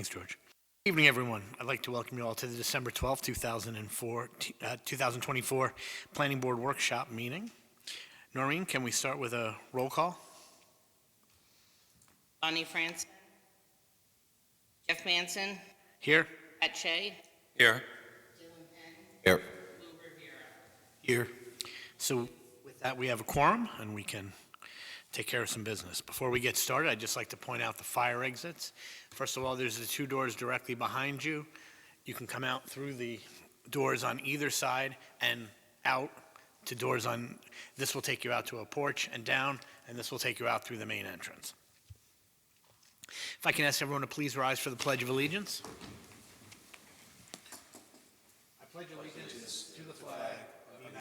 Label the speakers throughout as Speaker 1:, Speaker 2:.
Speaker 1: Thanks, George. Good evening, everyone. I'd like to welcome you all to the December 12th, 2024 Planning Board Workshop meeting. Noreen, can we start with a roll call?
Speaker 2: Bonnie Franson. Jeff Manson.
Speaker 1: Here.
Speaker 2: Pat Shea.
Speaker 3: Here.
Speaker 4: Here.
Speaker 1: Here. So with that, we have a quorum, and we can take care of some business. Before we get started, I'd just like to point out the fire exits. First of all, there's the two doors directly behind you. You can come out through the doors on either side and out to doors on, this will take you out to a porch and down, and this will take you out through the main entrance. If I can ask everyone to please rise for the Pledge of Allegiance. I pledge allegiance to the flag of the United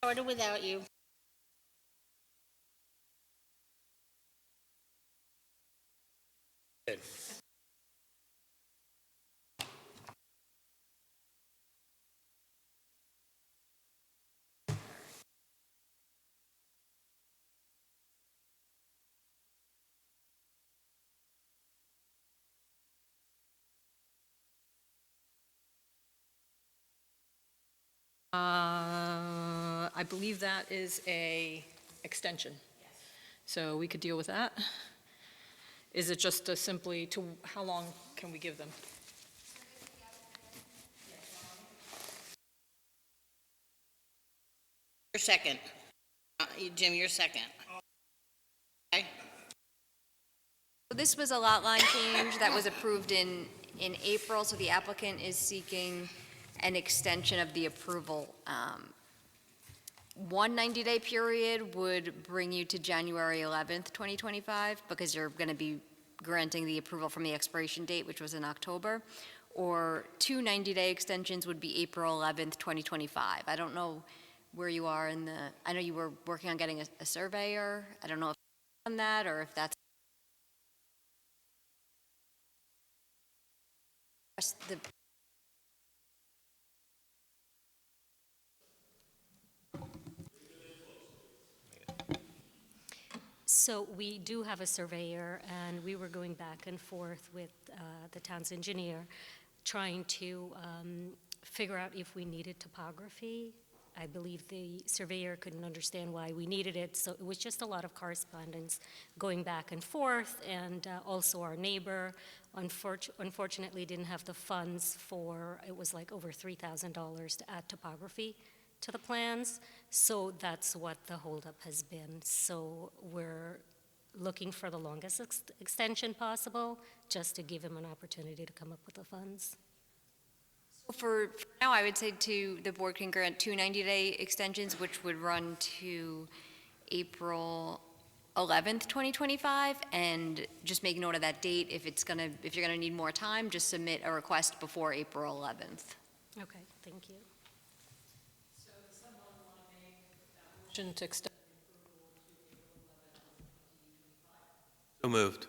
Speaker 2: Order without you.
Speaker 1: States.
Speaker 5: I believe that is a extension. Yes. So we could deal with that. Is it just simply to, how long can we give them?
Speaker 2: You're second. Jim, you're second. Okay.
Speaker 6: This was a lot line change that was approved in April, so the applicant is seeking an extension of the approval. One 90-day period would bring you to January 11th, 2025, because you're going to be granting the approval from the expiration date, which was in October, or two 90-day extensions would be April 11th, 2025. I don't know where you are in the, I know you were working on getting a surveyor. I don't know if you've done that or if that's the.
Speaker 7: So we do have a surveyor, and we were going back and forth with the town's engineer, trying to figure out if we needed topography. I believe the surveyor couldn't understand why we needed it, so it was just a lot of correspondence going back and forth, and also our neighbor, unfortunately, didn't have the funds for, it was like over $3,000 to add topography to the plans, so that's what the holdup has been. So we're looking for the longest extension possible, just to give him an opportunity to come up with the funds.
Speaker 6: So for now, I would say the board can grant two 90-day extensions, which would run to April 11th, 2025, and just make note of that date. If you're gonna need more time, just submit a request before April 11th.
Speaker 7: Okay, thank you.
Speaker 5: Motion to extend.
Speaker 3: So moved.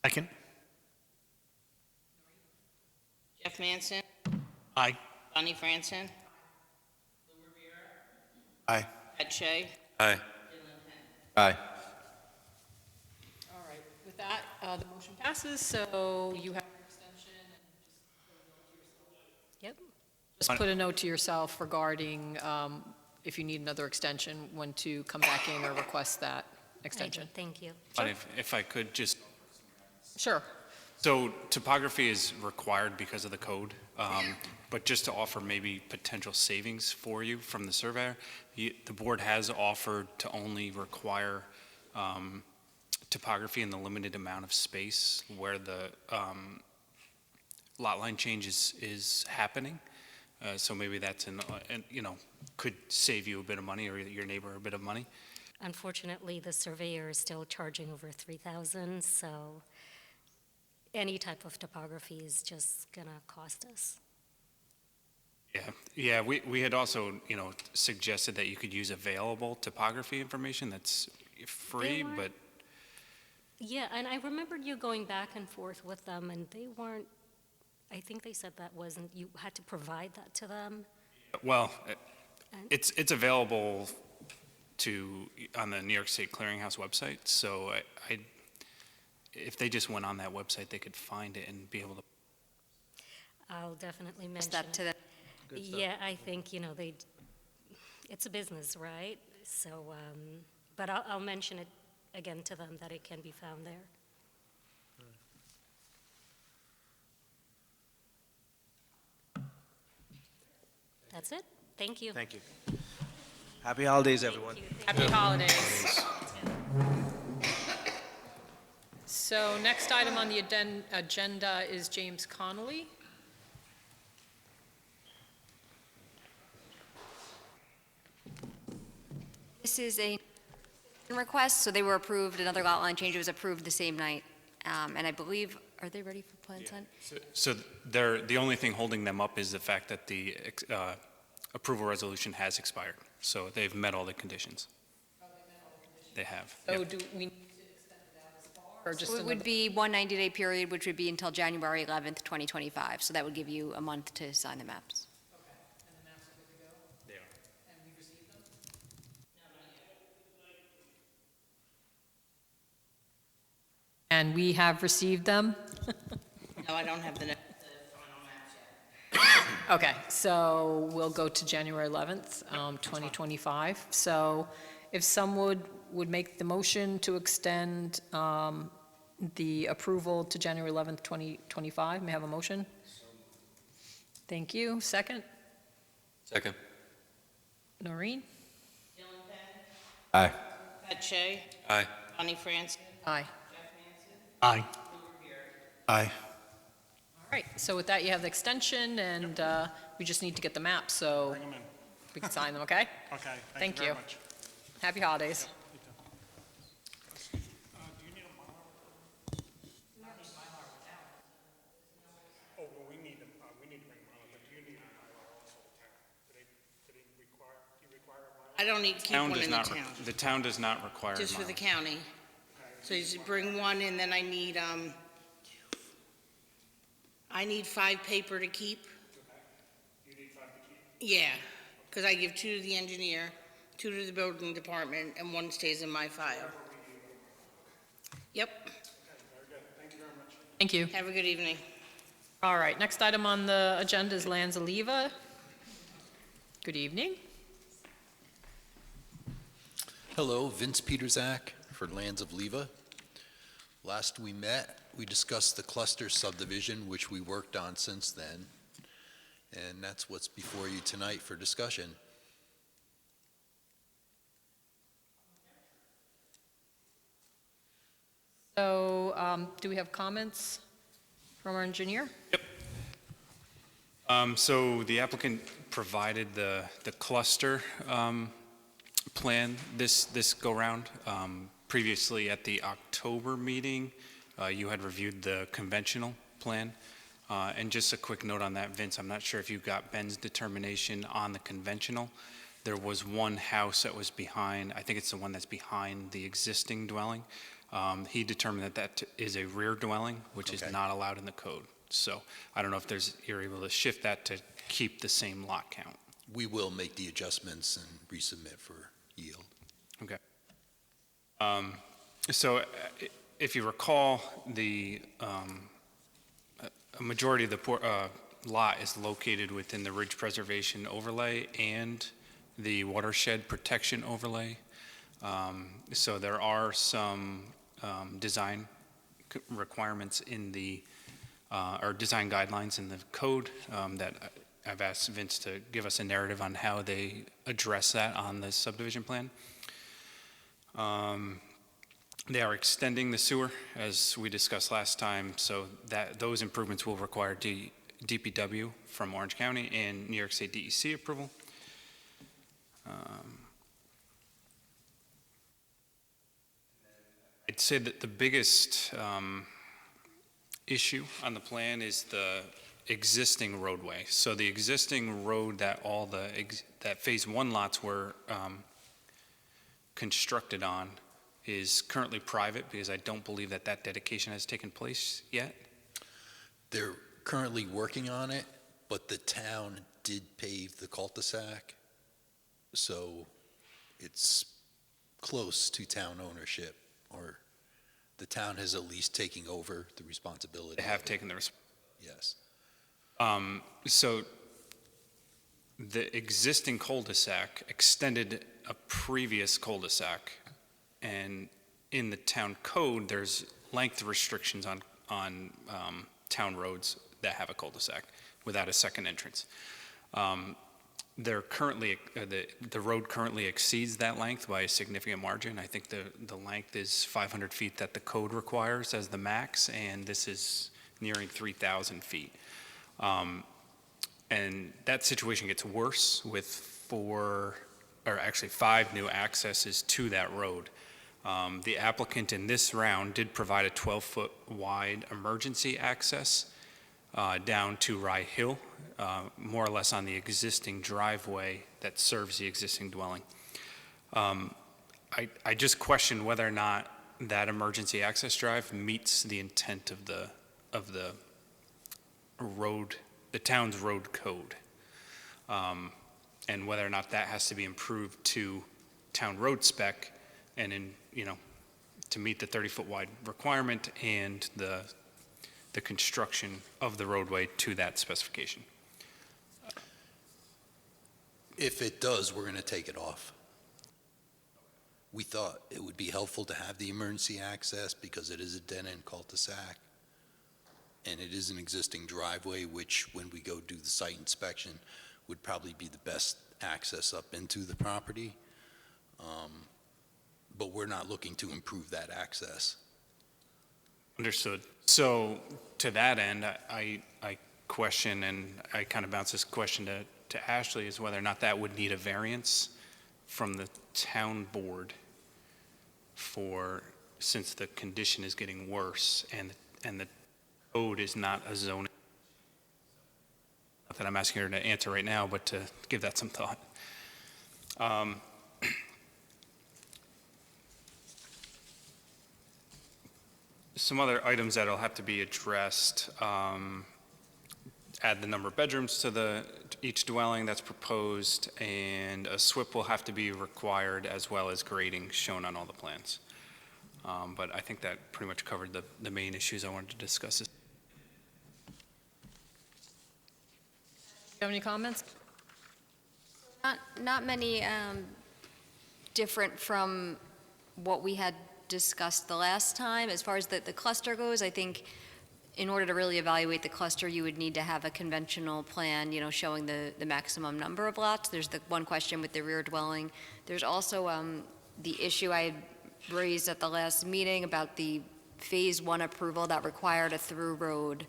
Speaker 1: Second.
Speaker 2: Jeff Manson.
Speaker 1: Aye.
Speaker 2: Bonnie Franson.
Speaker 4: Aye.
Speaker 2: Pat Shea.
Speaker 3: Aye.
Speaker 4: Aye.
Speaker 5: All right, with that, the motion passes, so you have an extension and
Speaker 7: Yep.
Speaker 5: just put a note to yourself regarding if you need another extension, when to come back in or request that extension.
Speaker 7: Thank you.
Speaker 3: But if I could just,
Speaker 5: Sure.
Speaker 3: so topography is required because of the code, but just to offer maybe potential savings for you from the surveyor, the board has offered to only require topography in the limited amount of space where the lot line change is happening. So maybe that's could save you a bit of money or your neighbor a bit of money.
Speaker 7: Unfortunately, the surveyor is still charging over $3,000, so any type of topography is just gonna cost us.
Speaker 3: Yeah, we had also, suggested that you could use available topography information that's free,
Speaker 7: They weren't-
Speaker 3: but
Speaker 7: Yeah, and I remembered you going back and forth with them, and they weren't, I think they said that wasn't, you had to provide that to them.
Speaker 3: Well,
Speaker 7: And-
Speaker 3: it's available on the New York State Clearinghouse website, so if they just went on that website, they could find it and be able to.
Speaker 7: I'll definitely mention
Speaker 6: that
Speaker 7: it.
Speaker 6: to them.
Speaker 7: Yeah, I think, it's a business, right? So, but I'll mention it again to them that it can be found there. That's it. Thank you.
Speaker 8: Thank you. Happy holidays, everyone.
Speaker 5: Happy holidays. So next item on the agenda is James Connolly.
Speaker 6: This is a request, so they were approved, another lot line change was approved the same night. And I believe, are they ready for plan sign?
Speaker 3: So the only thing holding them up is the fact that the approval resolution has expired. So they've met all the conditions. They have.
Speaker 5: So
Speaker 3: Yep.
Speaker 5: do we need to extend it out as far, or just
Speaker 6: So it would
Speaker 5: another?
Speaker 6: be one 90-day period, which would be until January 11th, 2025. So that would give you a month to sign the maps.
Speaker 5: Okay, and the maps are good to go?
Speaker 3: They are.
Speaker 5: And we received them? And we have received them?
Speaker 2: No, I don't have the final maps yet.
Speaker 5: Okay, so we'll go to January 11th, 2025. So if someone would make the motion to extend the approval to January 11th, 2025, may I have a motion? Thank you. Second?
Speaker 4: Second.
Speaker 5: Noreen?
Speaker 2: Dylan Penn,
Speaker 4: Aye.
Speaker 2: Pat Shea,
Speaker 4: Aye.
Speaker 2: Bonnie Franson,
Speaker 5: Aye.
Speaker 2: Jeff Manson,
Speaker 1: Aye.
Speaker 2: Lou Revere.
Speaker 1: Aye.
Speaker 5: All right, so with that, you have the extension, and we just need to get the map, so
Speaker 9: Bring them in.
Speaker 5: we can sign them, okay?
Speaker 9: Okay,
Speaker 5: Thank
Speaker 9: thank you very
Speaker 5: you.
Speaker 9: much.
Speaker 5: Happy holidays.
Speaker 9: Do you need a Mylar? Oh, well, we need to bring Mylar, but do you need a Mylar also, the town? Do you require a Mylar?
Speaker 2: I don't need to keep
Speaker 3: Town
Speaker 2: one
Speaker 3: does
Speaker 2: in the
Speaker 3: not,
Speaker 2: town,
Speaker 3: the town does not require.
Speaker 2: just for the
Speaker 3: mileage.
Speaker 2: county. So you just bring one, and then I need 5 paper to keep.
Speaker 9: You need 5 to keep?
Speaker 2: Yeah, because I give 2 to the engineer, 2 to the building department, and 1 stays in my file. Yep,
Speaker 9: Very good, thank you very much.
Speaker 5: Thank you.
Speaker 2: have a good evening.
Speaker 5: All right, next item on the agenda is Lanza Leva. Good evening.
Speaker 10: Hello, Vince Peterzak for Lands of Leva. Last we met, we discussed the cluster subdivision, which we worked on since then, and that's what's before you tonight for discussion.
Speaker 5: So, do we have comments from our engineer?
Speaker 3: So the applicant provided the cluster plan this go-round. Previously, at the October meeting, you had reviewed the conventional plan. And just a quick note on that, Vince, I'm not sure if you got Ben's determination on the conventional. There was one house that was behind, I think it's the one that's behind the existing dwelling. He determined that that is a rear dwelling, which is
Speaker 10: Okay.
Speaker 3: not allowed in the code. So I don't know if you're able to shift that to keep the same lot count.
Speaker 10: We will make the adjustments and resubmit for yield.
Speaker 3: Okay. So if you recall, a majority of the lot is located within the Ridge Preservation Overlay and the Watershed Protection Overlay. So there are some design requirements in or design guidelines in the code that I've asked Vince to give us a narrative on how they address that on the subdivision plan. They are extending the sewer, as we discussed last time, so that those improvements will require DPW from Orange County and New York State DEC approval. I'd say that the biggest issue on the plan is the existing roadway. So the existing road that that Phase 1 lots were constructed on is currently private because I don't believe that that dedication has taken place yet.
Speaker 10: They're currently working on it, but the town did pave the cul-de-sac, so it's close to town ownership, or the town is at least taking over the responsibility.
Speaker 3: They have
Speaker 10: of it.
Speaker 3: taken the
Speaker 10: Yes.
Speaker 3: So the existing cul-de-sac extended a previous cul-de-sac, and in the town code, there's length restrictions on town roads that have a cul-de-sac without a second entrance. They're currently, the road currently exceeds that length by a significant margin. I think the length is 500 feet that the code requires as the max, and this is nearing 3,000 feet. And that situation gets worse with 5 new accesses to that road. The applicant in this round did provide a 12-foot wide emergency access down to Rye Hill, more or less on the existing driveway that serves the existing dwelling. I just question whether or not that emergency access drive meets the intent of the road, the town's road code, and whether or not that has to be improved to town road spec and to meet the 30-foot wide requirement and the construction of the roadway to that specification.
Speaker 10: If it does, we're going to take it off. We thought it would be helpful to have the emergency access because it is a dead-end cul-de-sac, and it is an existing driveway, which, when we go do the site inspection, would probably be the best access up into the property. But we're not looking to improve that access.
Speaker 3: Understood. So to that end, I question, and I kind of bounce this question to Ashley, is whether or not that would need a variance from the town board since the condition is getting worse and the code is not a zoning. Not that I'm asking her to answer right now, but to give that some thought. Some other items that'll have to be addressed, add the number of bedrooms to each dwelling that's proposed, and a SWIP will have to be required as well as grading shown on all the plans. But I think that pretty much covered the main issues I wanted to discuss.
Speaker 5: Do you have any comments?
Speaker 6: Not many different from what we had discussed the last time. As far as the cluster goes, I think in order to really evaluate the cluster, you would need to have a conventional plan, showing the maximum number of lots. There's the one question with the rear dwelling. There's also the issue I had raised at the last meeting about the Phase 1 approval that required a through road,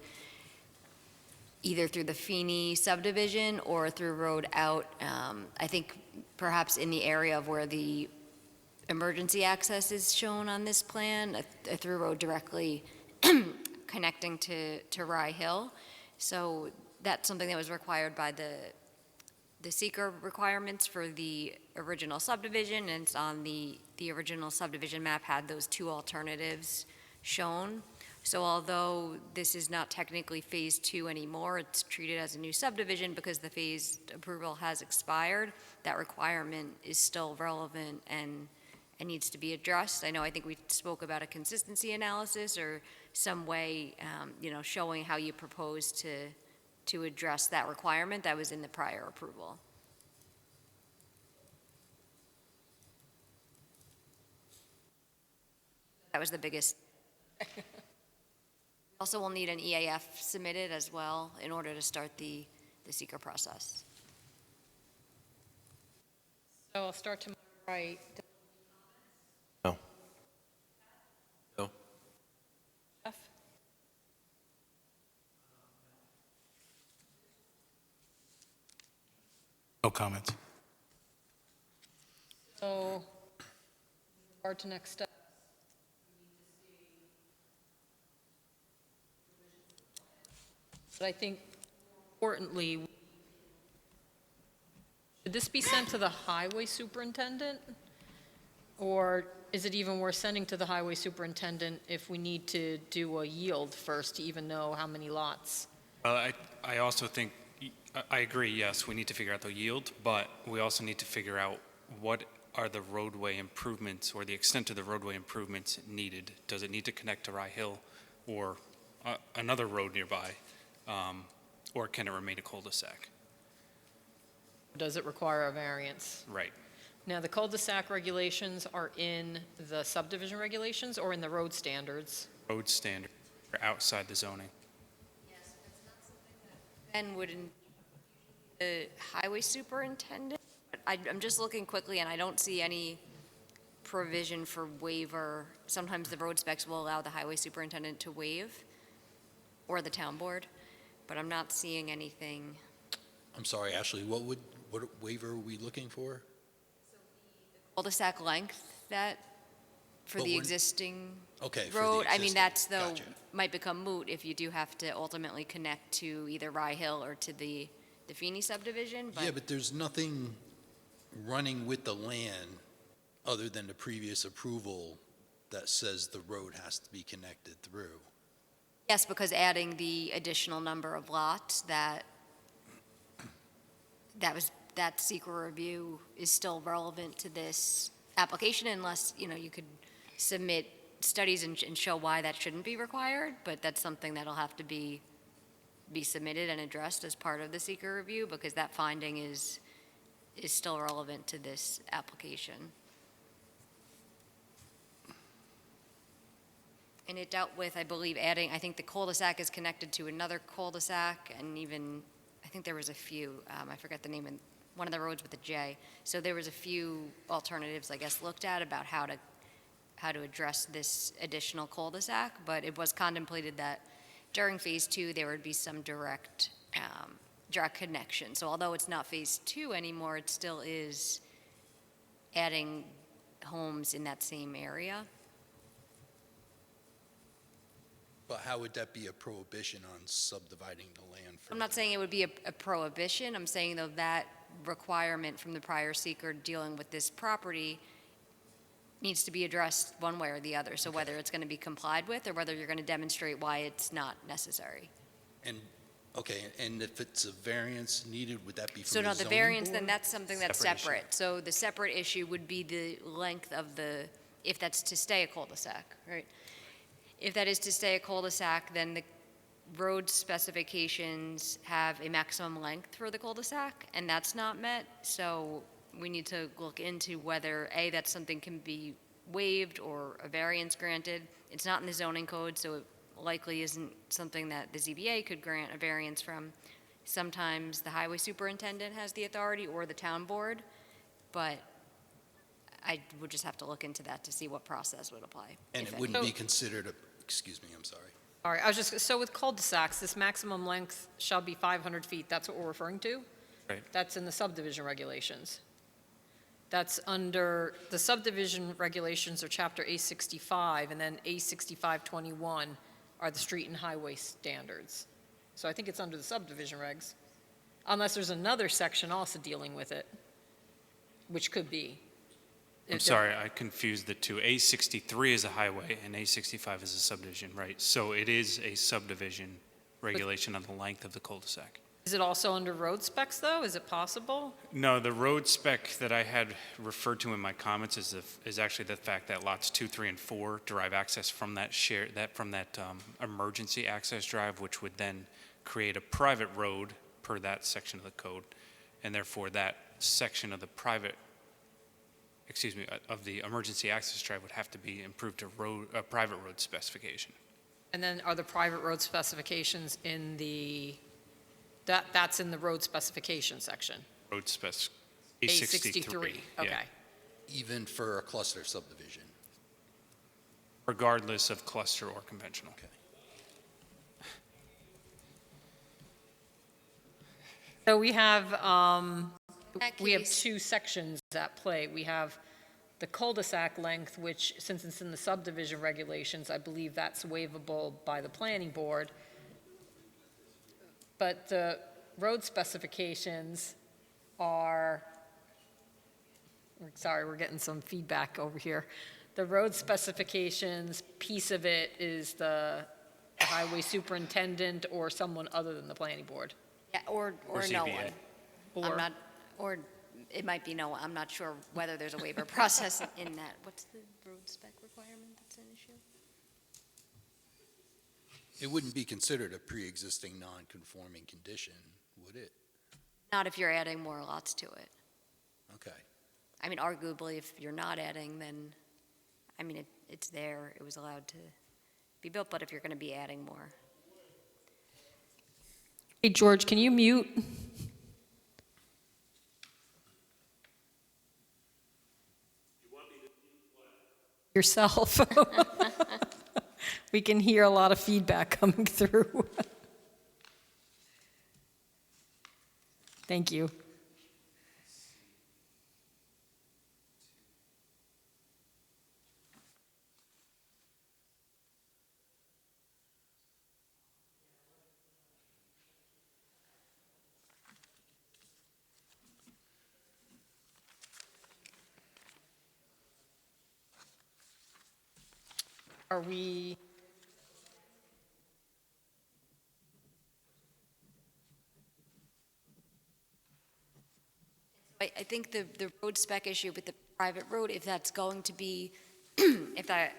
Speaker 6: either through the Feeney subdivision or through road out, I think perhaps in the area of where the emergency access is shown on this plan, a through road directly connecting to Rye Hill. So that's something that was required by the seeker requirements for the original subdivision, and it's on the original subdivision map had those two alternatives shown. So although this is not technically Phase 2 anymore, it's treated as a new subdivision because the phased approval has expired, that requirement is still relevant and needs to be addressed. I think we spoke about a consistency analysis or some way, showing how you propose to address that requirement that was in the prior approval. That was the biggest. Also, we'll need an EAF submitted as well in order to start the seeker process.
Speaker 5: So I'll start to my right.
Speaker 4: No. No.
Speaker 5: Jeff?
Speaker 1: No comments.
Speaker 5: So, with regard to next step. But I think importantly, should this be sent to the highway superintendent? Or is it even worth sending to the highway superintendent if we need to do a yield first to even know how many lots?
Speaker 3: I also think, I agree, yes, we need to figure out the yield, but we also need to figure out what are the roadway improvements or the extent of the roadway improvements needed. Does it need to connect to Rye Hill or another road nearby? Or can it remain a cul-de-sac?
Speaker 5: Does it require a variance?
Speaker 3: Right.
Speaker 5: Now, the cul-de-sac regulations are in the subdivision regulations or in the road standards?
Speaker 3: Road standard or outside the zoning.
Speaker 6: And wouldn't the highway superintendent? I'm just looking quickly, and I don't see any provision for waiver. Sometimes the road specs will allow the highway superintendent to waive, or the town board, but I'm not seeing anything.
Speaker 10: I'm sorry, Ashley, what waiver are we looking for?
Speaker 6: Cul-de-sac length that, for
Speaker 10: But
Speaker 6: the
Speaker 10: when-
Speaker 6: existing
Speaker 10: Okay, for the
Speaker 6: road? I mean,
Speaker 10: existing,
Speaker 6: that's though,
Speaker 10: gotcha.
Speaker 6: might become moot if you do have to ultimately connect to either Rye Hill or to the Feeney subdivision,
Speaker 10: Yeah, but there's nothing running with the land other than the previous approval that says the road has to be connected through.
Speaker 6: yes, because adding the additional number of lots that secret review is still relevant to this application unless, you could submit studies and show why that shouldn't be required, but that's something that'll have to be submitted and addressed as part of the secret review because that finding is still relevant to this application. And it dealt with, I believe, adding, I think the cul-de-sac is connected to another cul-de-sac, and even, I think there was a few, I forget the name, and one of the roads with a J. So there was a few alternatives, I guess, looked at about how to address this additional cul-de-sac, but it was contemplated that during Phase 2, there would be some direct connection. So although it's not Phase 2 anymore, it still is adding homes in that same area.
Speaker 10: But how would that be a prohibition on subdividing the land further?
Speaker 6: I'm not saying it would be a prohibition. I'm saying, though, that requirement from the prior seeker dealing with this property needs to be addressed one way or the other. So whether it's going to be complied with or whether you're going to demonstrate why it's not necessary.
Speaker 10: Okay, and if it's a variance needed, would that be
Speaker 6: So
Speaker 10: from
Speaker 6: no,
Speaker 10: the
Speaker 6: the
Speaker 10: zoning
Speaker 6: variance, then
Speaker 10: board?
Speaker 6: that's something that's
Speaker 3: Separate issue.
Speaker 6: separate. So the separate issue would be the length of if that's to stay a cul-de-sac, right? If that is to stay a cul-de-sac, then the road specifications have a maximum length for the cul-de-sac, and that's not met. So we need to look into whether, A, that's something can be waived or a variance granted. It's not in the zoning code, so it likely isn't something that the ZBA could grant a variance from. Sometimes the highway superintendent has the authority or the town board, but I would just have to look into that to see what process would apply.
Speaker 10: And
Speaker 6: if
Speaker 10: it
Speaker 6: any.
Speaker 10: wouldn't be considered excuse me, I'm sorry.
Speaker 5: All right, so with cul-de-sacs, this maximum length shall be 500 feet. That's what we're referring to?
Speaker 3: Right.
Speaker 5: That's in the subdivision regulations. That's under, the subdivision regulations are Chapter A65, and then A6521 are the street and highway standards. So I think it's under the subdivision regs, unless there's another section also dealing with it, which could be.
Speaker 3: I'm sorry, I confused the two. A63 is a highway and A65 is a subdivision, right? So it is a subdivision regulation on the length of the cul-de-sac.
Speaker 5: Is it also under road specs, though? Is it possible?
Speaker 3: No, the road spec that I had referred to in my comments is actually the fact that lots 2, 3, and 4 derive access from that emergency access drive, which would then create a private road per that section of the code, and therefore that section of the of the emergency access drive would have to be improved to a private road specification.
Speaker 5: And then are the private road specifications in that's in the road specification section?
Speaker 3: Road spec,
Speaker 5: A63,
Speaker 3: yeah.
Speaker 5: okay.
Speaker 10: Even for a cluster subdivision?
Speaker 3: Regardless of cluster or conventional.
Speaker 10: Okay.
Speaker 5: So we have
Speaker 6: That
Speaker 5: we have
Speaker 6: case-
Speaker 5: two sections at play. We have the cul-de-sac length, which, since it's in the subdivision regulations, I believe that's waivable by the planning board. But the road specifications are Sorry, we're getting some feedback over here. The road specifications, piece of it is the highway superintendent or someone other than the planning board.
Speaker 6: Yeah, or no
Speaker 3: ZBA.
Speaker 6: one.
Speaker 5: Or-
Speaker 6: I'm not, or it might be no one. I'm not sure whether there's a waiver process in that. What's the road spec requirement that's an issue?
Speaker 10: It wouldn't be considered a pre-existing non-conforming condition, would it?
Speaker 6: Not if you're adding more lots to it.
Speaker 10: Okay.
Speaker 6: I mean, arguably, if you're not adding, then, I mean, it's there, it was allowed to be built, but if you're going to be adding more.
Speaker 5: Hey, George, can you mute? Yourself. We can hear a lot of feedback coming through. Thank you. Are we?
Speaker 6: I think the road spec issue with the private road, if that's going to be, if that,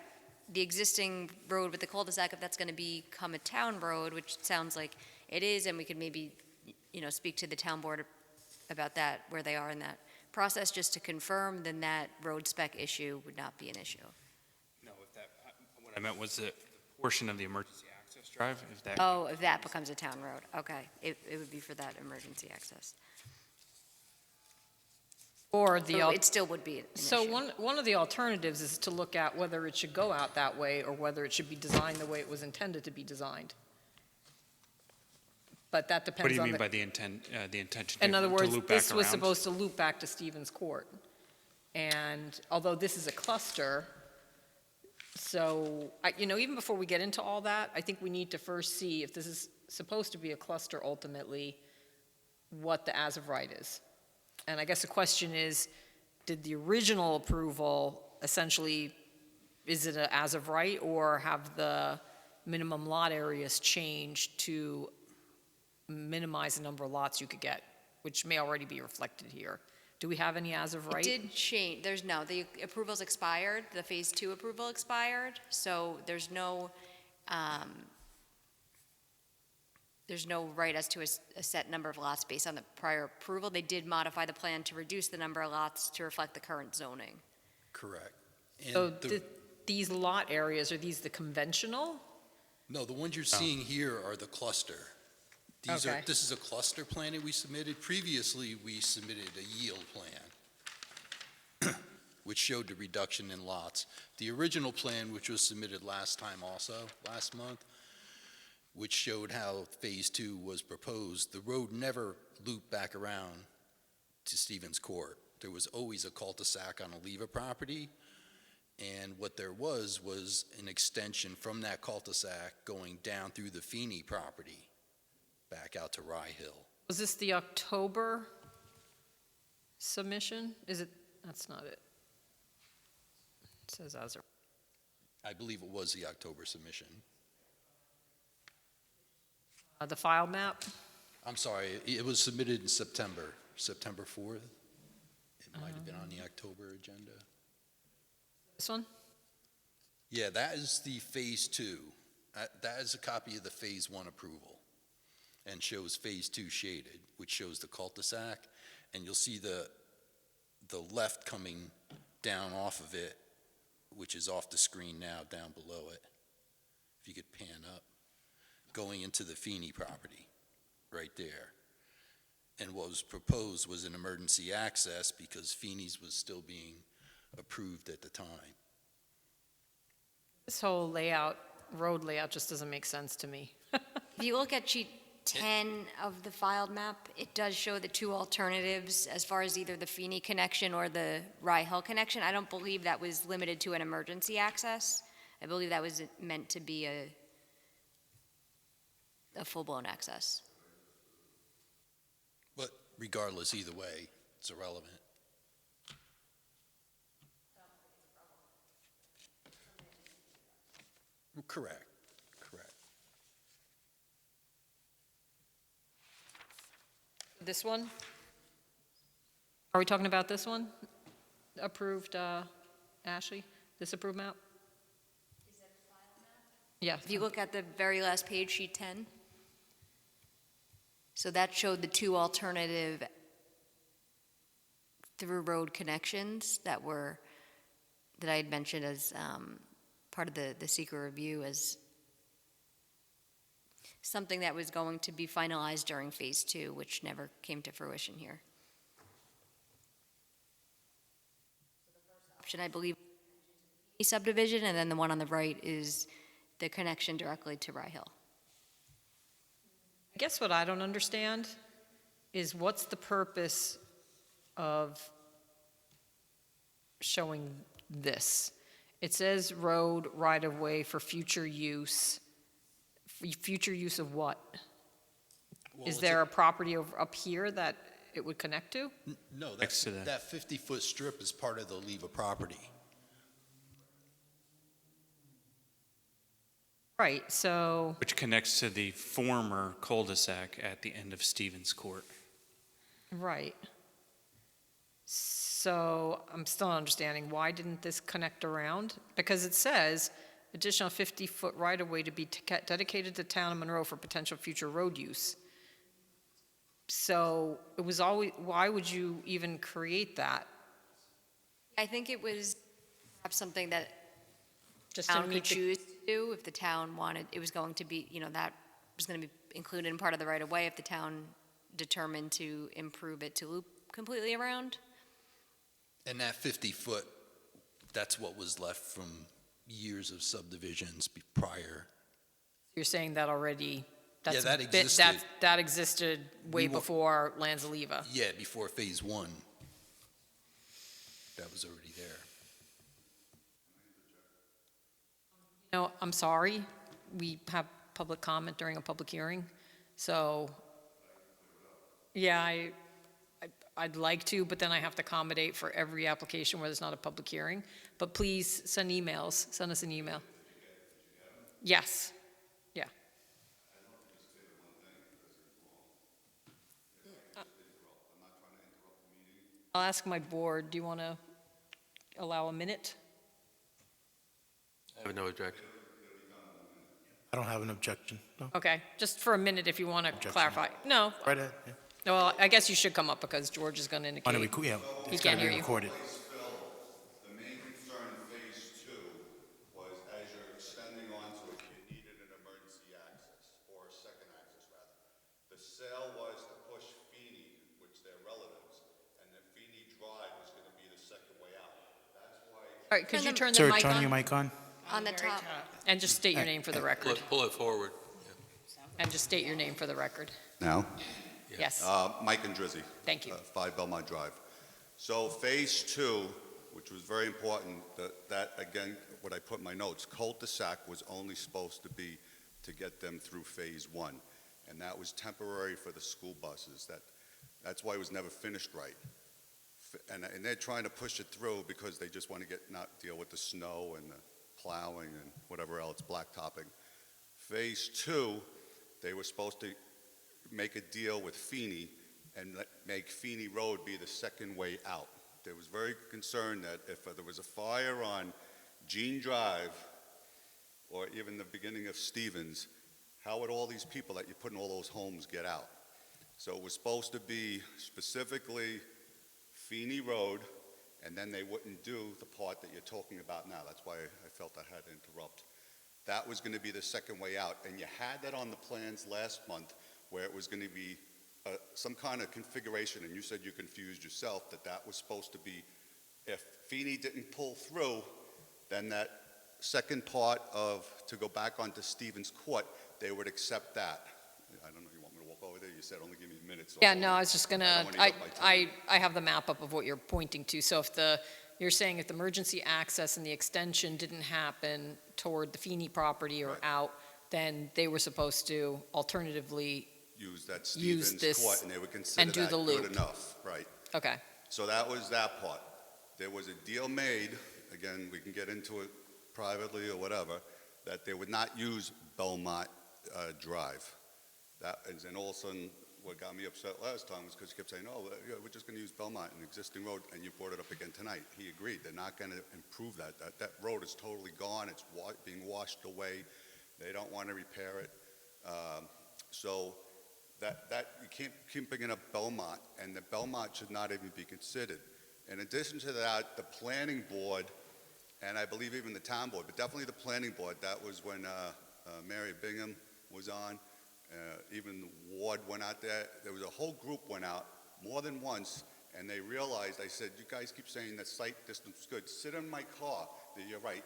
Speaker 6: the existing road with the cul-de-sac, if that's going to become a town road, which sounds like it is, and we could maybe, speak to the town board about that, where they are in that process, just to confirm, then that road spec issue would not be an issue.
Speaker 3: No, what I meant was the portion of the emergency access drive, if that.
Speaker 6: Oh, if that becomes a town road, okay. It would be for that emergency access.
Speaker 5: Or the,
Speaker 6: So it still would be an
Speaker 5: so
Speaker 6: issue.
Speaker 5: one of the alternatives is to look at whether it should go out that way or whether it should be designed the way it was intended to be designed. But that depends on
Speaker 3: What do you mean by the intention
Speaker 5: In other
Speaker 3: to
Speaker 5: words,
Speaker 3: loop back
Speaker 5: this was
Speaker 3: around?
Speaker 5: supposed to loop back to Stevens Court. And although this is a cluster, so, even before we get into all that, I think we need to first see if this is supposed to be a cluster ultimately, what the as-of-right is. And I guess the question is, did the original approval essentially, is it a as-of-right, or have the minimum lot areas changed to minimize the number of lots you could get, which may already be reflected here? Do we have any as-of-right?
Speaker 6: It did change, the approval's expired, the Phase 2 approval expired, so there's no right as to a set number of lots based on the prior approval. They did modify the plan to reduce the number of lots to reflect the current zoning.
Speaker 10: Correct. And
Speaker 5: So these lot areas, are these the conventional?
Speaker 10: No, the ones you're seeing here are the cluster.
Speaker 5: Okay.
Speaker 10: This is a cluster plan that we submitted. Previously, we submitted a yield plan, which showed the reduction in lots. The original plan, which was submitted last month, which showed how Phase 2 was proposed, the road never looped back around to Stevens Court. There was always a cul-de-sac on Oliva property, and what there was an extension from that cul-de-sac going down through the Feeney property, back out to Rye Hill.
Speaker 5: Was this the October submission? Is it, that's not it. It says as a,
Speaker 10: I believe it was the October submission.
Speaker 5: the file map?
Speaker 10: I'm sorry, it was submitted in September 4th. It might have been on the October agenda.
Speaker 5: This one?
Speaker 10: Yeah, that is the Phase 2. That is a copy of the Phase 1 approval and shows Phase 2 shaded, which shows the cul-de-sac, and you'll see the left coming down off of it, which is off the screen now, down below it. If you could pan up, going into the Feeney property, right there. And what was proposed was an emergency access because Feeney's was still being approved at the time.
Speaker 5: This whole layout, road layout just doesn't make sense to me.
Speaker 6: If you look at sheet 10 of the filed map, it does show the two alternatives as far as either the Feeney connection or the Rye Hill connection. I don't believe that was limited to an emergency access. I believe that was meant to be a full-blown access.
Speaker 10: But regardless, either way, it's irrelevant. Correct, correct.
Speaker 5: This one? Are we talking about this one? Approved, Ashley? This approved map?
Speaker 6: Is that the file map?
Speaker 5: Yeah.
Speaker 6: If you look at the very last page, sheet 10. So that showed the two alternative through road connections that I had mentioned as part of the secret review as something that was going to be finalized during phase 2, which never came to fruition here. Option, I believe, subdivision, and then the one on the right is the connection directly to Rye Hill.
Speaker 5: I guess what I don't understand is what's the purpose of showing this? It says road right-of-way for future use. Future use of what? Is there a property up here that it would connect to?
Speaker 10: No,
Speaker 3: Next to
Speaker 10: that 50-foot strip is part of the Leva property.
Speaker 5: Right, so,
Speaker 3: Which connects to the former cul-de-sac at the end of Stevens Court.
Speaker 5: right. So I'm still not understanding, why didn't this connect around? Because it says additional 50-foot right-of-way to be dedicated to town of Monroe for potential future road use. So it was always, why would you even create that?
Speaker 6: I think it was perhaps something that
Speaker 5: Just
Speaker 6: the
Speaker 5: to
Speaker 6: town could
Speaker 5: meet the,
Speaker 6: choose to do if the town wanted, it was going to be, that was going to be included in part of the right-of-way if the town determined to improve it to loop completely around.
Speaker 10: And that 50-foot, that's what was left from years of subdivisions prior.
Speaker 5: you're saying that already, that's
Speaker 10: Yeah, that
Speaker 5: a bit-
Speaker 10: existed.
Speaker 5: that existed way
Speaker 10: We wa-
Speaker 5: before Lands of Leva.
Speaker 10: Yeah, before phase 1. That was already there.
Speaker 5: No, I'm sorry, we have public comment during a public hearing, so, yeah, I'd like to, but then I have to accommodate for every application where there's not a public hearing. But please send emails, send us an email. Yes, yeah. I'll ask my board, do you want to allow a minute?
Speaker 4: I have no objection.
Speaker 1: I don't have an objection. No,
Speaker 5: Okay, just for a minute if you want to
Speaker 1: Objection.
Speaker 5: clarify. No,
Speaker 1: right ahead. Yeah.
Speaker 5: well, I guess you should come up because George is going to
Speaker 1: On a
Speaker 5: indicate.
Speaker 1: yeah,
Speaker 5: He
Speaker 1: it's
Speaker 5: can't
Speaker 1: gotta
Speaker 5: hear
Speaker 1: be
Speaker 5: you.
Speaker 1: recorded.
Speaker 11: The main concern in phase 2 was as you're extending onto it, you needed an emergency access, or a second access rather. The sale was to push Feeney, which they're relatives, and that Feeney Drive was gonna be the second way out. That's why.
Speaker 5: All right, could you turn the
Speaker 1: Sir,
Speaker 5: mic
Speaker 1: turn your
Speaker 5: on?
Speaker 1: mic on.
Speaker 6: On the top.
Speaker 5: And just state your name for the record.
Speaker 4: Pull it forward.
Speaker 5: And just state your name for the record.
Speaker 11: Now?
Speaker 5: Yes,
Speaker 11: Mike and Drizzy.
Speaker 5: thank you.
Speaker 11: 5 Belmont Drive. So phase 2, which was very important, that again, what I put in my notes, cul-de-sac was only supposed to be to get them through phase 1. And that was temporary for the school buses. That's why it was never finished right. And they're trying to push it through because they just want to not deal with the snow and the plowing and whatever else, blacktopping. Phase 2, they were supposed to make a deal with Feeney and make Feeney Road be the second way out. They was very concerned that if there was a fire on Jean Drive or even the beginning of Stevens, how would all these people that you put in all those homes get out? So it was supposed to be specifically Feeney Road, and then they wouldn't do the part that you're talking about now. That's why I felt I had to interrupt. That was going to be the second way out, and you had that on the plans last month where it was going to be some kind of configuration, and you said you confused yourself, that was supposed to be, if Feeney didn't pull through, then that second part to go back onto Stevens Court, they would accept that. I don't know, you want me to walk over there? You said only give me a minute. So
Speaker 5: Yeah, no, I was just gonna,
Speaker 11: don't wanna eat up my time.
Speaker 5: I have the map up of what you're pointing to. So if you're saying if the emergency access and the extension didn't happen toward the Feeney property or
Speaker 11: Right.
Speaker 5: out, then they were supposed to alternatively,
Speaker 11: Use that
Speaker 5: Use
Speaker 11: Stevens
Speaker 5: this
Speaker 11: Court, and they would consider
Speaker 5: and do
Speaker 11: that
Speaker 5: the
Speaker 11: good
Speaker 5: loop.
Speaker 11: enough, right?
Speaker 5: okay,
Speaker 11: So that was that part. There was a deal made, again, we can get into it privately or whatever, that they would not use Belmont Drive. And all of a sudden, what got me upset last time was because he kept saying, oh, yeah, we're just going to use Belmont, an existing road, and you brought it up again tonight. He agreed. They're not going to improve that. That road is totally gone. It's being washed away. They don't want to repair it. So that you can't keep bringing up Belmont, and the Belmont should not even be considered. In addition to that, the planning board, and I believe even the town board, but definitely the planning board, that was when Mary Bingham was on. Even the ward went out there. There was a whole group went out more than once, and they realized, I said, you guys keep saying that sight distance is good. Sit in my car. You're right.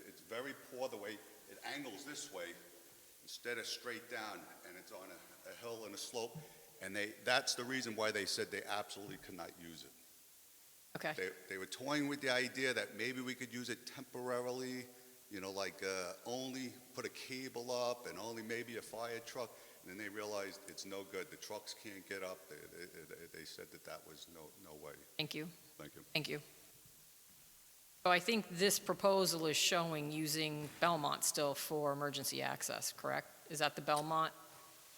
Speaker 11: It's very poor the way it angles this way instead of straight down, and it's on a hill and a slope. And that's the reason why they said they absolutely could not use it.
Speaker 5: Okay.
Speaker 11: They were toying with the idea that maybe we could use it temporarily, like only put a cable up and only maybe a fire truck. And then they realized it's no good. The trucks can't get up. They said that was no way.
Speaker 5: Thank you.
Speaker 11: Thank you.
Speaker 5: Thank you. So I think this proposal is showing using Belmont still for emergency access, correct? Is that the Belmont?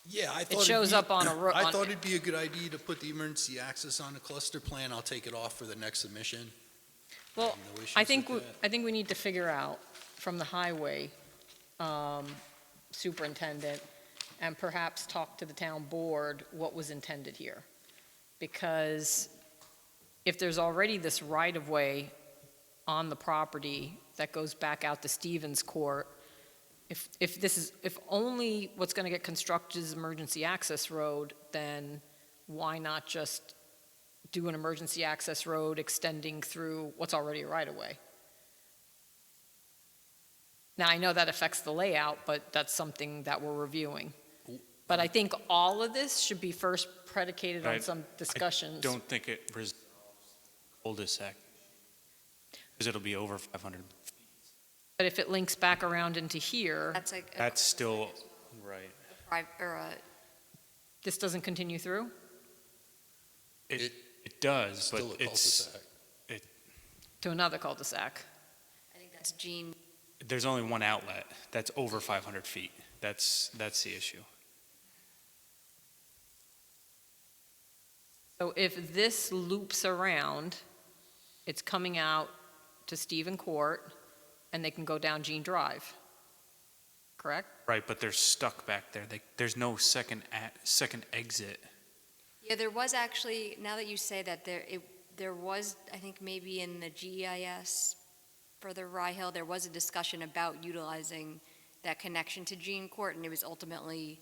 Speaker 10: Yeah, I thought
Speaker 5: It shows up on a
Speaker 10: I thought it'd be a good idea to put the emergency access on the cluster plan. I'll take it off for the next submission.
Speaker 5: Well,
Speaker 10: No issues
Speaker 5: I think,
Speaker 10: with
Speaker 5: I think we need to figure out from the highway superintendent and perhaps talk to the town board what was intended here. Because if there's already this right-of-way on the property that goes back out to Stevens Court, if only what's going to get constructed is emergency access road, then why not just do an emergency access road extending through what's already a right-of-way? Now, I know that affects the layout, but that's something that we're reviewing. But I think all of this should be first predicated on some discussions.
Speaker 3: I don't think it resolves cul-de-sac, because it'll be over 500.
Speaker 5: But if it links back around into here,
Speaker 6: That's like
Speaker 3: That's still, right.
Speaker 5: this doesn't continue through?
Speaker 3: It does, but
Speaker 10: Still a
Speaker 3: it's,
Speaker 10: cul-de-sac.
Speaker 5: To another cul-de-sac.
Speaker 6: I think that's Gene.
Speaker 3: there's only one outlet that's over 500 feet. That's the issue.
Speaker 5: So if this loops around, it's coming out to Stephen Court, and they can go down Jean Drive, correct?
Speaker 3: Right, but they're stuck back there. There's no second exit.
Speaker 6: Yeah, there was actually, now that you say that, there was, I think maybe in the GIS for the Rye Hill, there was a discussion about utilizing that connection to Jean Court, and it was ultimately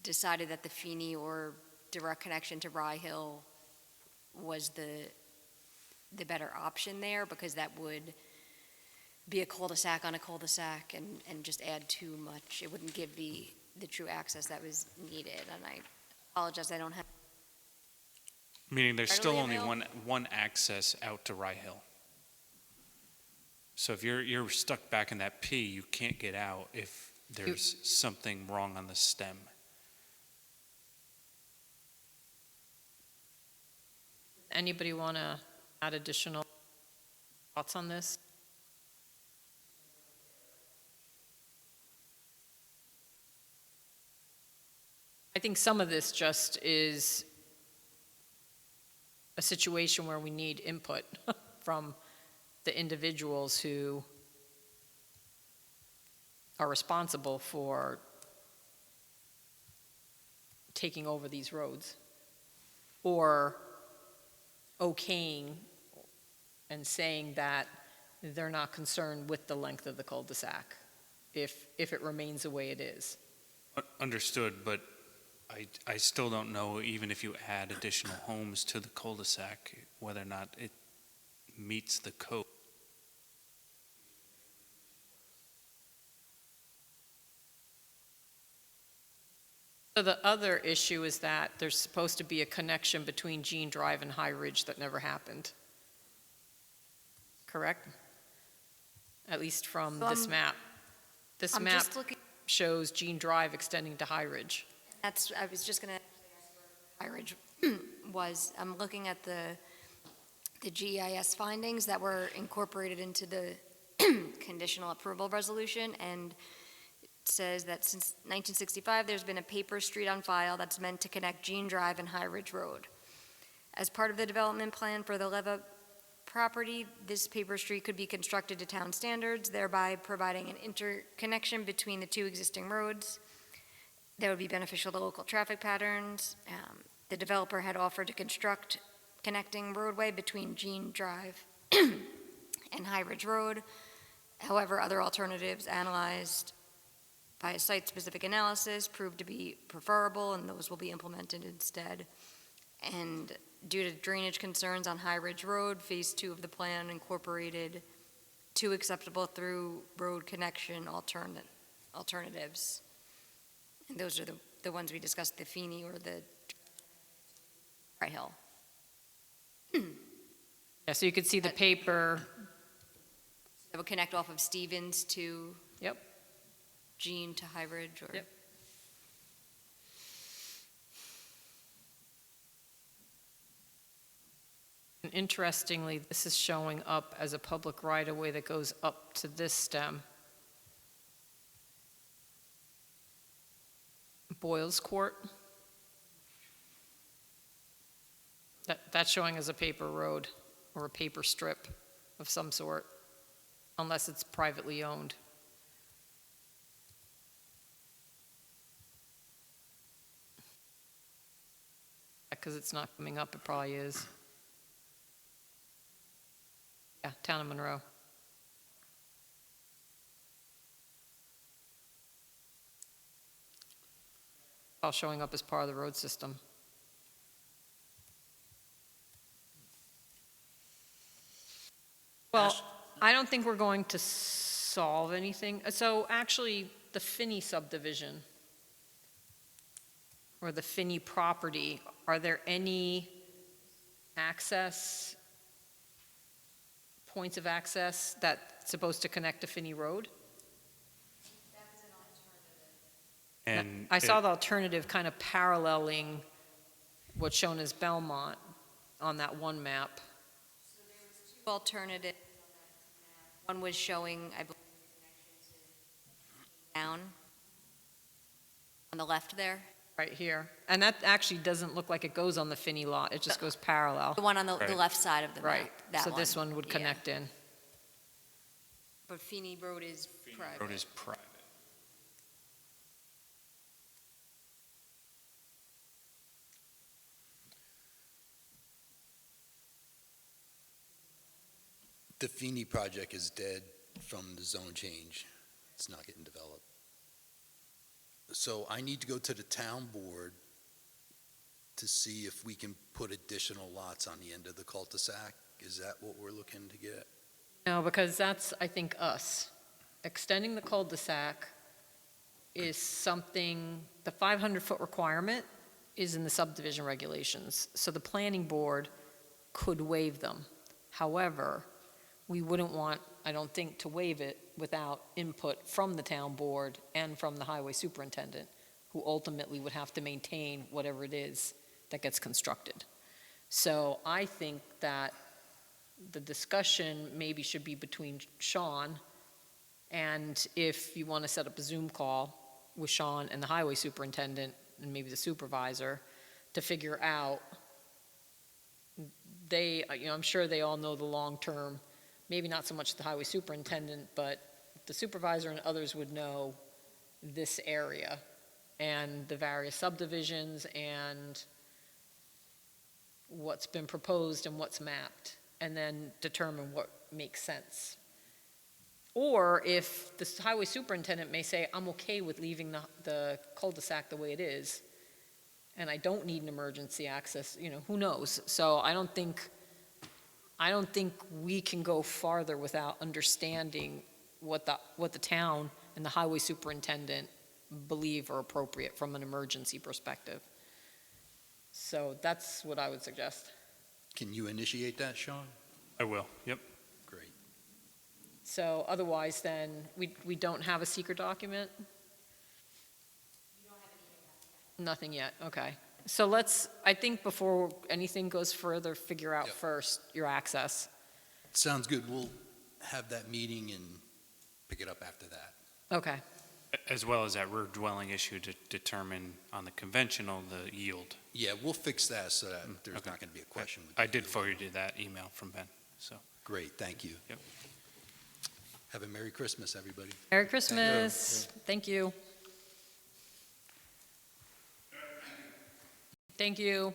Speaker 6: decided that the Feeney or direct connection to Rye Hill was the better option there, because that would be a cul-de-sac on a cul-de-sac and just add too much. It wouldn't give the true access that was needed, and I apologize, I don't have.
Speaker 3: Meaning there's still
Speaker 6: Readily
Speaker 3: only
Speaker 6: available?
Speaker 3: one access out to Rye Hill. So if you're stuck back in that P, you can't get out if there's something wrong on the stem.
Speaker 5: Anybody want to add additional thoughts on this? I think some of this just is a situation where we need input from the individuals who are responsible for taking over these roads, or okaying and saying that they're not concerned with the length of the cul-de-sac if it remains the way it is.
Speaker 3: Understood, but I still don't know, even if you add additional homes to the cul-de-sac, whether or not it meets the code.
Speaker 5: So the other issue is that there's supposed to be a connection between Jean Drive and High Ridge that never happened. Correct? At least from this map. This
Speaker 6: I'm
Speaker 5: map
Speaker 6: just looking,
Speaker 5: shows Jean Drive extending to High Ridge.
Speaker 6: I was just going to, High Ridge was, I'm looking at the GIS findings that were incorporated into the conditional approval resolution, and it says that since 1965, there's been a paper street on file that's meant to connect Jean Drive and High Ridge Road. As part of the development plan for the Leva property, this paper street could be constructed to town standards, thereby providing an interconnection between the two existing roads that would be beneficial to local traffic patterns. The developer had offered to construct connecting roadway between Jean Drive and High Ridge Road. However, other alternatives analyzed by a site-specific analysis proved to be preferable, and those will be implemented instead. And due to drainage concerns on High Ridge Road, Phase 2 of the plan incorporated 2 acceptable through road connection alternatives. And those are the ones we discussed, the Feeney or the Dry Hill.
Speaker 5: Yeah, so you could see the paper,
Speaker 6: That would connect off of Stevens to
Speaker 5: yep,
Speaker 6: Jean to High Ridge, or?
Speaker 5: Yep. and interestingly, this is showing up as a public right-of-way that goes up to this stem. Boyles Court. That's showing as a paper road or a paper strip of some sort, unless it's privately owned. Because it's not coming up, it probably is. Yeah, Town of Monroe. All showing up as part of the road system. Well, I don't think we're going to solve anything. So actually, the Finney subdivision, or the Finney property, are there any points of access that's supposed to connect to Finney Road?
Speaker 3: And
Speaker 5: I saw the alternative kind of paralleling what's shown as Belmont on that one map.
Speaker 6: Alternative. One was showing, I believe, down on the left there.
Speaker 5: Right here. And that actually doesn't look like it goes on the Finney lot, it just goes parallel.
Speaker 6: The one on the
Speaker 3: Right.
Speaker 6: left side of the map.
Speaker 5: Right,
Speaker 6: that
Speaker 5: so this one would
Speaker 6: Yeah.
Speaker 5: connect in.
Speaker 6: But Feeney Road is private.
Speaker 3: road is private.
Speaker 10: The Feeney project is dead from the zone change. It's not getting developed. So I need to go to the town board to see if we can put additional lots on the end of the cul-de-sac. Is that what we're looking to get?
Speaker 5: No, because that's, I think, us. Extending the cul-de-sac is something, the 500-foot requirement is in the subdivision regulations, so the planning board could waive them. However, we wouldn't want, I don't think, to waive it without input from the town board and from the highway superintendent, who ultimately would have to maintain whatever it is that gets constructed. So I think that the discussion maybe should be between Sean, and if you want to set up a Zoom call with Sean and the highway superintendent and maybe the supervisor to figure out, I'm sure they all know the long-term, maybe not so much the highway superintendent, but the supervisor and others would know this area and the various subdivisions and what's been proposed and what's mapped, and then determine what makes sense. Or if the highway superintendent may say, I'm okay with leaving the cul-de-sac the way it is, and I don't need an emergency access, who knows? So I don't think we can go farther without understanding what the town and the highway superintendent believe are appropriate from an emergency perspective. So that's what I would suggest.
Speaker 10: Can you initiate that, Sean?
Speaker 3: I will, yep.
Speaker 10: Great.
Speaker 5: So otherwise, then, we don't have a secret document? Nothing yet, okay. So let's, I think before anything goes further, figure out
Speaker 10: Yep.
Speaker 5: first your access.
Speaker 10: Sounds good. We'll have that meeting and pick it up after that.
Speaker 5: Okay,
Speaker 3: As well as that rear dwelling issue to determine on the conventional, the yield.
Speaker 10: Yeah, we'll fix that so that there's
Speaker 3: okay.
Speaker 10: not going to be a question. with
Speaker 3: I
Speaker 10: the
Speaker 3: did
Speaker 10: yield.
Speaker 3: forward you that email from Ben, so.
Speaker 10: Great, thank you.
Speaker 3: Yep.
Speaker 10: Have a Merry Christmas, everybody.
Speaker 5: Merry Christmas. Thank you. Thank you.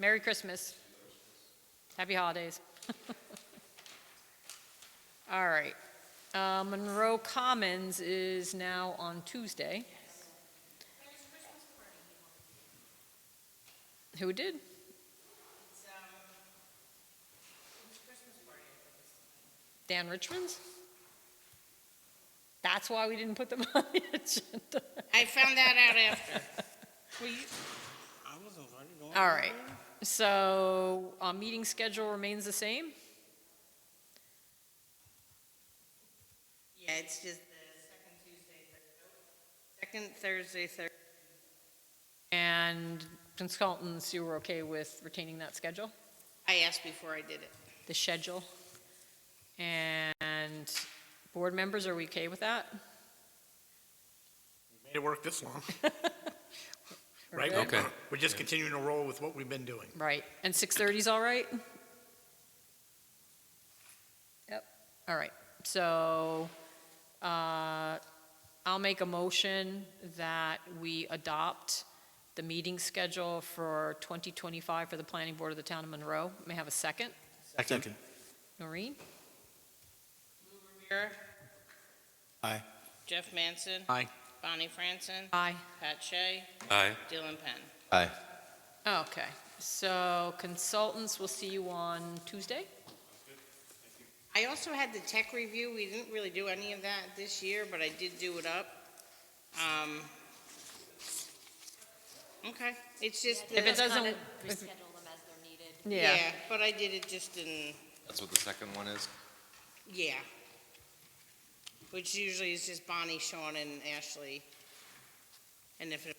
Speaker 5: Merry Christmas. Happy holidays. All right. Monroe Commons is now on Tuesday. Who did? Dan Richmond's? That's why we didn't put them on the agenda.
Speaker 2: I found that out after. Well, I wasn't invited. Don't
Speaker 5: All
Speaker 2: I?
Speaker 5: right. So, meeting schedule remains the same?
Speaker 2: Yeah, it's just the second Thursday, third.
Speaker 5: And consultants, you were okay with retaining that schedule,
Speaker 2: I asked before I did it.
Speaker 5: the schedule? And board members, are we okay with that?
Speaker 1: Made it work this long,
Speaker 5: We're
Speaker 1: right?
Speaker 5: good?
Speaker 4: Okay.
Speaker 1: We're just continuing to roll with what we've been doing.
Speaker 5: Right. And 6:30 is all right? Yep. All right. So, I'll make a motion that we adopt the meeting schedule for 2025 for the Planning Board of the Town of Monroe. May I have a second?
Speaker 1: Second.
Speaker 5: Noreen?
Speaker 2: Lou Rivera,
Speaker 4: Aye.
Speaker 2: Jeff Manson,
Speaker 1: Aye.
Speaker 2: Bonnie Franson,
Speaker 5: Aye.
Speaker 2: Pat Shea,
Speaker 4: Aye.
Speaker 2: Dylan Penn.
Speaker 4: Aye.
Speaker 5: Okay. So consultants, we'll see you on Tuesday?
Speaker 2: I also had the tech review. We didn't really do any of that this year, but I did do it up. Okay, it's just.
Speaker 5: If it
Speaker 2: the-
Speaker 5: doesn't-
Speaker 6: Kind of reschedule them as they're needed.
Speaker 2: Yeah, but I did it just in,
Speaker 4: That's what the second one is?
Speaker 2: yeah. Which usually is just Bonnie, Sean, and Ashley. And if it.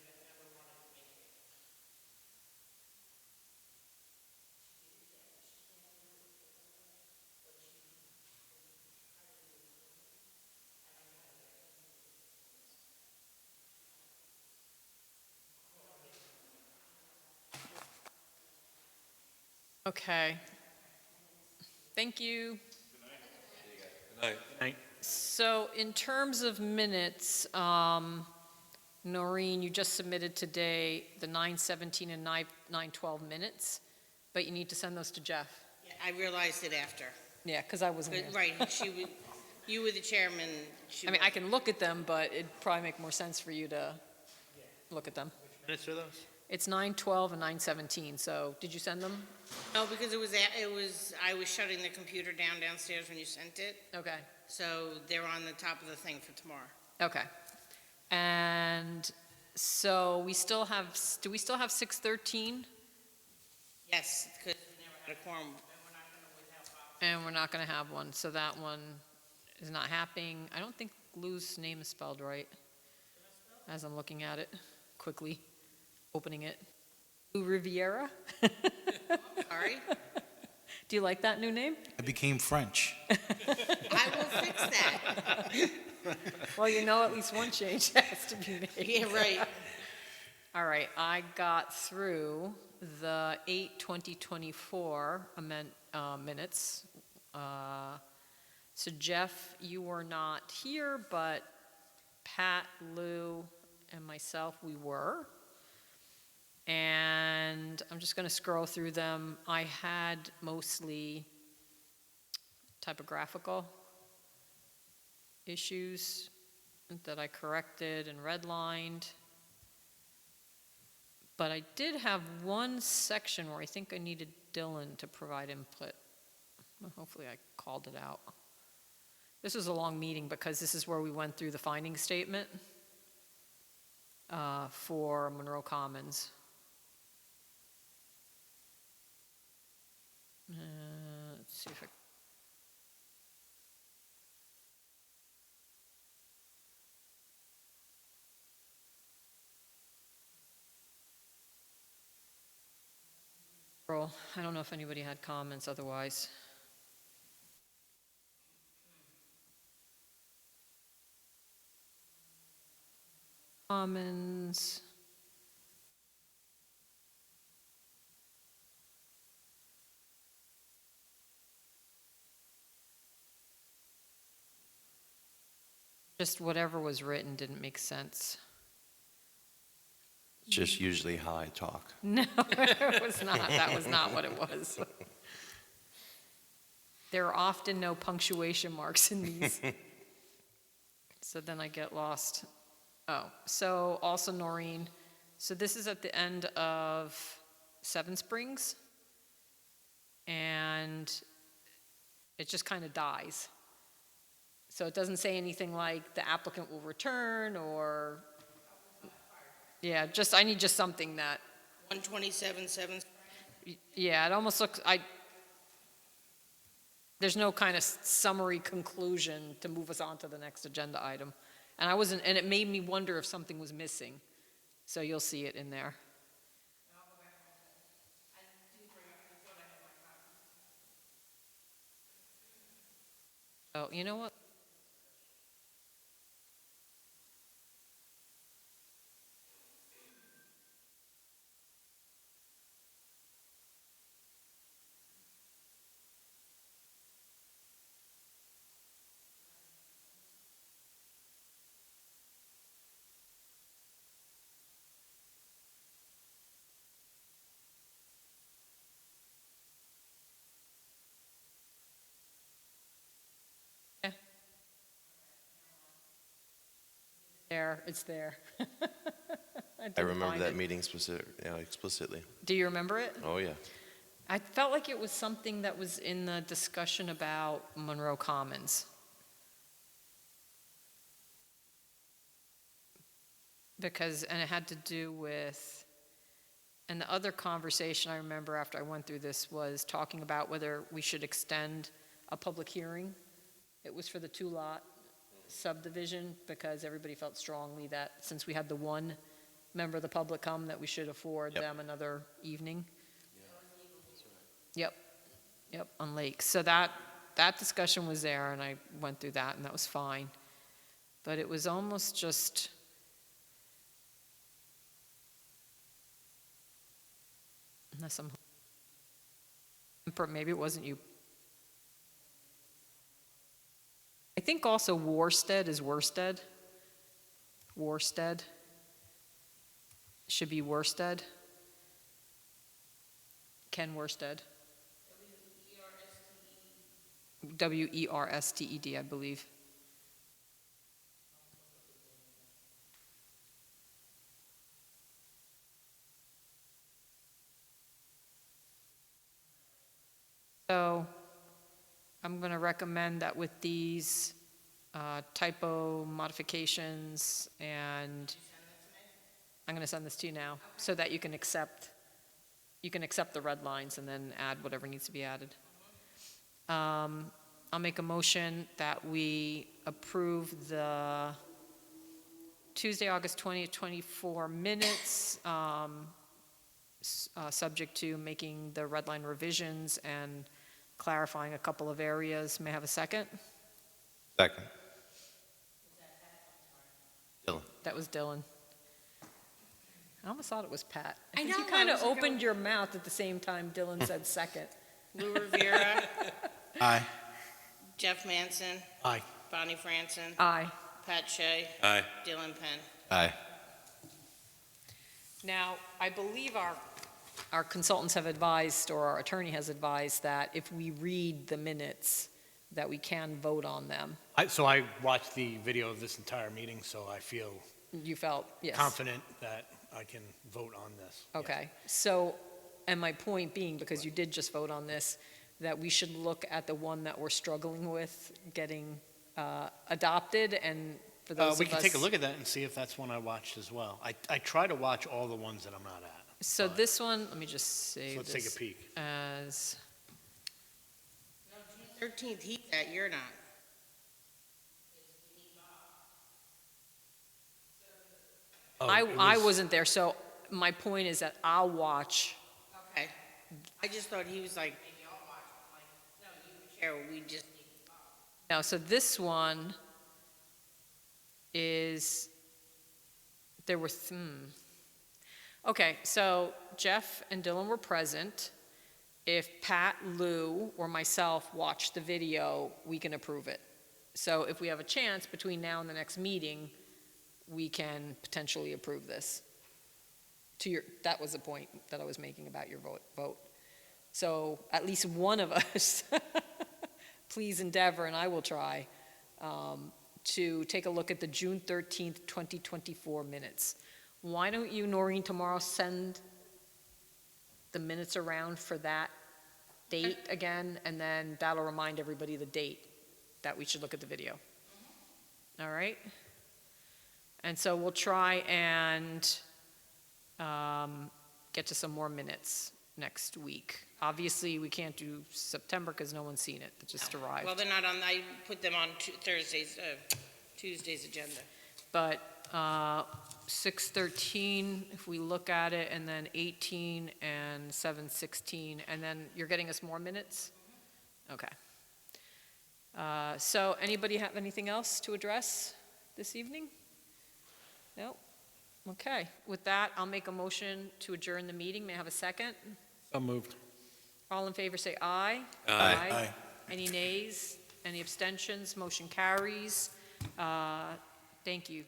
Speaker 5: Okay. Thank you.
Speaker 4: Aye.
Speaker 5: So in terms of minutes, Noreen, you just submitted today the 9:17 and 9:12 minutes, but you need to send those to Jeff.
Speaker 2: I realized it after.
Speaker 5: Yeah, because I wasn't
Speaker 2: But,
Speaker 5: here.
Speaker 2: right, you were the chairman.
Speaker 5: I mean, I can look at them, but it'd probably make more sense for you to look at them.
Speaker 1: Minutes are those?
Speaker 5: It's 9:12 and 9:17, so did you send them?
Speaker 2: No, because I was shutting the computer down downstairs when you sent it,
Speaker 5: Okay.
Speaker 2: so they're on the top of the thing for tomorrow.
Speaker 5: Okay. And so we still have, do we still have 6:13?
Speaker 2: Yes, because we never had a quorum.
Speaker 5: And we're not going to have one, so that one is not happening. I don't think Lou's name is spelled right, as I'm looking at it, quickly opening it. Lou Riviera?
Speaker 2: Sorry,
Speaker 5: Do you like that new name?
Speaker 12: I became French.
Speaker 2: I will fix that.
Speaker 5: Well, you know at least one change has to be made.
Speaker 2: Yeah, right.
Speaker 5: All right, I got through the 8/20/24 minutes. So Jeff, you were not here, but Pat, Lou, and myself, we were. And I'm just going to scroll through them. I had mostly typographical issues that I corrected and redlined. But I did have one section where I think I needed Dylan to provide input. Well, hopefully I called it out. This was a long meeting because this is where we went through the finding statement for Monroe Commons. Let's see if I... I don't know if anybody had comments otherwise. Commons. Just whatever was written didn't make sense.
Speaker 4: It's just usually how I talk.
Speaker 5: No, it was not. That was not what it was. There are often no punctuation marks in these. So then I get lost. Oh, so also Noreen, so this is at the end of Seven Springs. And it just kind of dies. So it doesn't say anything like the applicant will return or, yeah, just, I need just something that,
Speaker 2: 127,
Speaker 5: yeah, it almost looks, there's no kind of summary conclusion to move us on to the next agenda item. And and it made me wonder if something was missing. So you'll see it in there. Oh, you know what? There, it's there.
Speaker 4: I
Speaker 5: didn't
Speaker 4: remember
Speaker 5: find
Speaker 4: that
Speaker 5: it.
Speaker 4: meeting explicitly.
Speaker 5: Do you remember it?
Speaker 4: Oh, yeah.
Speaker 5: I felt like it was something that was in the discussion about Monroe Commons. Because, and it had to do with, and the other conversation I remember after I went through this was talking about whether we should extend a public hearing. It was for the two-lot subdivision, because everybody felt strongly that since we had the one member of the public come, that we should afford
Speaker 4: Yep.
Speaker 5: them another evening. Yep, yep, on Lake. So that discussion was there, and I went through that, and that was fine. But it was almost just, unless I'm, maybe it wasn't you. I think also Worstead is Worsted. Worstead. Should be Worsted. Ken Worsted. Wersted, I believe. So I'm going to recommend that with these typo modifications, and I'm going to send this to you now so that you can accept the red lines and then add whatever needs to be added. I'll make a motion that we approve the Tuesday, August 2024 minutes, subject to making the red line revisions and clarifying a couple of areas. May I have a second?
Speaker 4: Second. Dylan.
Speaker 5: That was Dylan. I almost thought it was Pat.
Speaker 2: I
Speaker 5: think
Speaker 2: know,
Speaker 5: you kind
Speaker 2: I
Speaker 5: of
Speaker 2: was like,
Speaker 5: opened your mouth at the same time Dylan said second.
Speaker 2: Lou Rivera,
Speaker 1: Aye.
Speaker 2: Jeff Manson,
Speaker 1: Aye.
Speaker 2: Bonnie Franson,
Speaker 5: Aye.
Speaker 2: Pat Shea,
Speaker 4: Aye.
Speaker 2: Dylan Penn.
Speaker 4: Aye.
Speaker 5: Now, I believe our consultants have advised, or our attorney has advised, that if we read the minutes, that we can vote on them.
Speaker 1: So I watched the video of this entire meeting, so I feel
Speaker 5: You felt, yes.
Speaker 1: confident that I can vote on this. Yes.
Speaker 5: Okay, so, and my point being, because you did just vote on this, that we should look at the one that we're struggling with getting adopted, and for those of us.
Speaker 1: We can take a look at that and see if that's one I watched as well. I try to watch all the ones that I'm not at.
Speaker 5: So
Speaker 1: but-
Speaker 5: this one, let me just save
Speaker 1: So let's take a
Speaker 5: this
Speaker 1: peek.
Speaker 5: as,
Speaker 2: 13th, he's at, you're not.
Speaker 1: Oh,
Speaker 5: I
Speaker 1: it was-
Speaker 5: wasn't there, so my point is that I'll watch.
Speaker 2: Okay. I just thought he was like, maybe I'll watch. I'm like, no, you chair, we just need to talk.
Speaker 5: Now, so this one is There were, Okay, so Jeff and Dylan were present. If Pat, Lou, or myself watch the video, we can approve it. So if we have a chance between now and the next meeting, we can potentially approve this. That was the point that I was making about your vote. So at least one of us, please endeavor, and I will try, to take a look at the June 13th, 2024 minutes. Why don't you, Noreen, tomorrow send the minutes around for that date again, and then that'll remind everybody the date that we should look at the video. All right? And so we'll try and get to some more minutes next week. Obviously, we can't do September because no one's seen it. It just arrived.
Speaker 2: Well, they're not on, I put them on Tuesday's agenda.
Speaker 5: But 6:13, if we look at it, and then 18 and 7:16, and then you're getting us more minutes? Okay. So anybody have anything else to address this evening? No? Okay. With that, I'll make a motion to adjourn the meeting. May I have a second?
Speaker 1: So moved.
Speaker 5: All in favor say aye.
Speaker 1: Aye.
Speaker 5: Any nays? Any abstentions? Motion carries. Thank you.